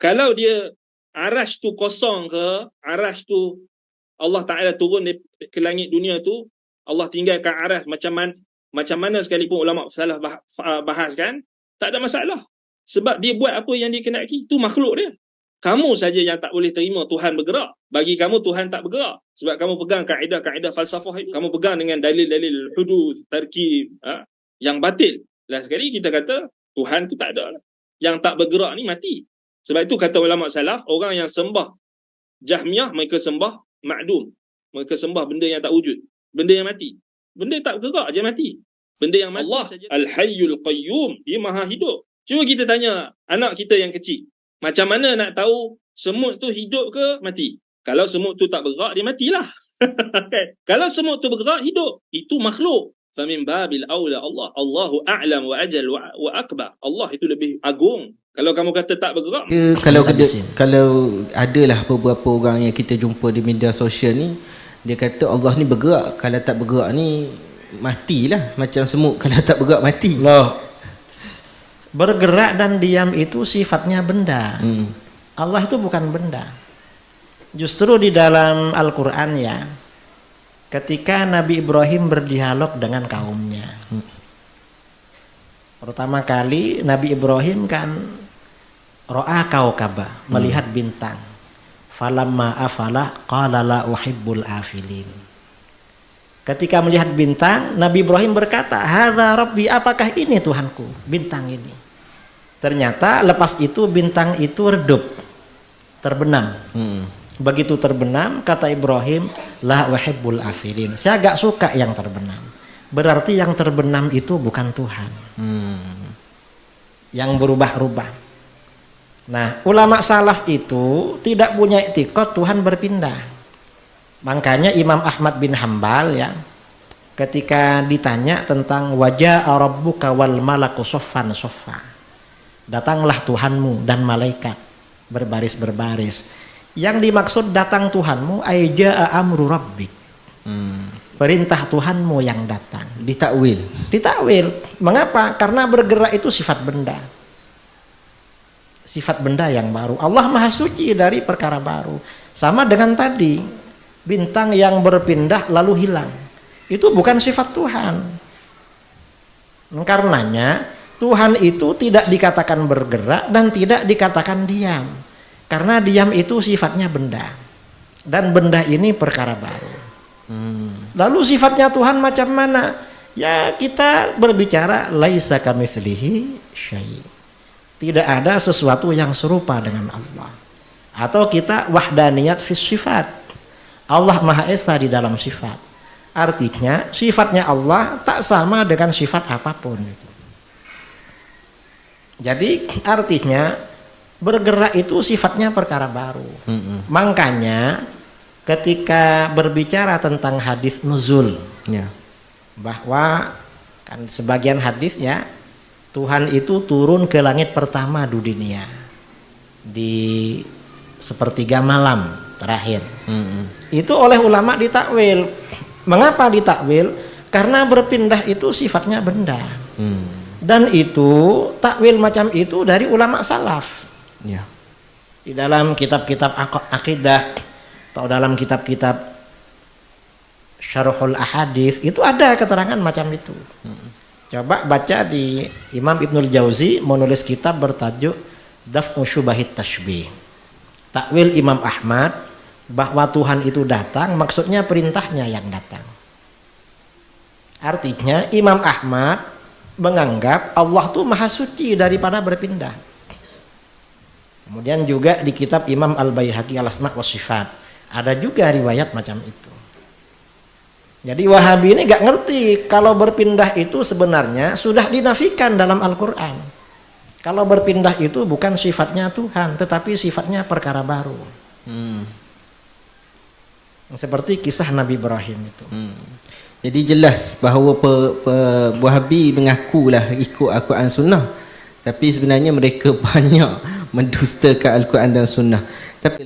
Kalau dia arash tu kosong ke, arash tu Allah Ta'ala turun ke langit dunia tu, Allah tinggalkan arash macam mana sekalipun ulama salah bahas kan, tak ada masalah. Sebab dia buat apa yang dia kenaki, tu makhluk dia. Kamu saja yang tak boleh terima Tuhan bergerak. Bagi kamu Tuhan tak bergerak. Sebab kamu pegang kaedah-kaedah falsafah itu. Kamu pegang dengan dalil-dalil hudud, tarkib, yang batil. Last sekali kita kata Tuhan tu tak ada. Yang tak bergerak ni mati. Sebab itu kata ulama salaf, orang yang sembah Jahmiyah, mereka sembah ma'dum. Mereka sembah benda yang tak wujud. Benda yang mati. Benda tak bergerak je mati. Benda yang mati Allah saja. Al-Hayyul Qayyum. Dia maha hidup. Cuba kita tanya anak kita yang kecil. Macam mana nak tahu semut tu hidup ke mati? Kalau semut tu tak bergerak, dia matilah. Kalau semut tu bergerak, hidup. Itu makhluk. Famin babil aula Allah. Allahu a'lam wa ajal wa akbar. Allah itu lebih agung. Kalau kamu kata tak bergerak, kalau adalah beberapa orang yang kita jumpa di media sosial ni, dia kata Allah ni bergerak, kalau tak bergerak ni matilah. Macam semut kalau tak bergerak mati. Loh, bergerak dan diam itu sifatnya benda. Allah itu bukan benda. Justru di dalam Al-Quran ya, ketika Nabi Ibrahim berdialog dengan kaumnya, pertama kali Nabi Ibrahim kan ro'a kaukaba, melihat bintang. Falamma afala qala la uhibbul afilin. Ketika melihat bintang, Nabi Ibrahim berkata, hadza rabbi, apakah ini Tuhanku, bintang ini. Ternyata lepas itu bintang itu redup, terbenam. Begitu terbenam, kata Ibrahim, la uhibbul afilin, saya agak suka yang terbenam. Berarti yang terbenam itu bukan Tuhan, yang berubah-ubah. Nah, ulama salaf itu tidak punya i'tiqad Tuhan berpindah. Makanya Imam Ahmad bin Hambal ya, ketika ditanya tentang wajah rabbuka wal malaku soffan soffa, datanglah Tuhanmu dan malaikat berbaris-berbaris. Yang dimaksud datang Tuhanmu ayja'a amru rabbik, perintah Tuhanmu yang datang. Ditakwil. Mengapa? Karena bergerak itu sifat benda, sifat benda yang baru. Allah maha suci dari perkara baru. Sama dengan tadi, bintang yang berpindah lalu hilang, itu bukan sifat Tuhan. Karenanya Tuhan itu tidak dikatakan bergerak dan tidak dikatakan diam, karena diam itu sifatnya benda, dan benda ini perkara baru. Lalu sifatnya Tuhan macam mana? Ya, kita berbicara laisa kamitslihi syai', tidak ada sesuatu yang serupa dengan Allah. Atau kita wahdaniyat fis sifat, Allah Maha Esa di dalam sifat. Artinya sifatnya Allah tak sama dengan sifat apapun. Jadi artinya bergerak itu sifatnya perkara baru. Makanya ketika berbicara tentang hadis nuzul, bahwa kan sebagian hadis ya, Tuhan itu turun ke langit pertama di dunia di sepertiga malam terakhir. Itu oleh ulama ditakwil. Mengapa ditakwil? Karena berpindah itu sifatnya benda. Dan itu takwil macam itu dari ulama salaf. Di dalam kitab-kitab akidah atau dalam kitab-kitab syarhul ahadits itu ada keterangan macam itu. Coba baca di Imam Ibnul Jauzi menulis kitab bertajuk Daf'u Syubahit Tashbih. Takwil Imam Ahmad bahwa Tuhan itu datang, maksudnya perintahnya yang datang. Artinya Imam Ahmad menganggap Allah itu maha suci daripada berpindah. Kemudian juga di kitab Imam Al-Baihaqi Al-Asma' wa Sifat ada juga riwayat macam itu. Jadi Wahabi ini gak ngerti kalau berpindah itu sebenarnya sudah dinafikan dalam Al-Quran. Kalau berpindah itu bukan sifatnya Tuhan, tetapi sifatnya perkara baru. Seperti kisah Nabi Ibrahim itu. Jadi jelas bahawa Wahabi mengakulah ikut Al-Quran Sunnah, tapi sebenarnya mereka banyak mendustakan Al-Quran dan Sunnah. Tapi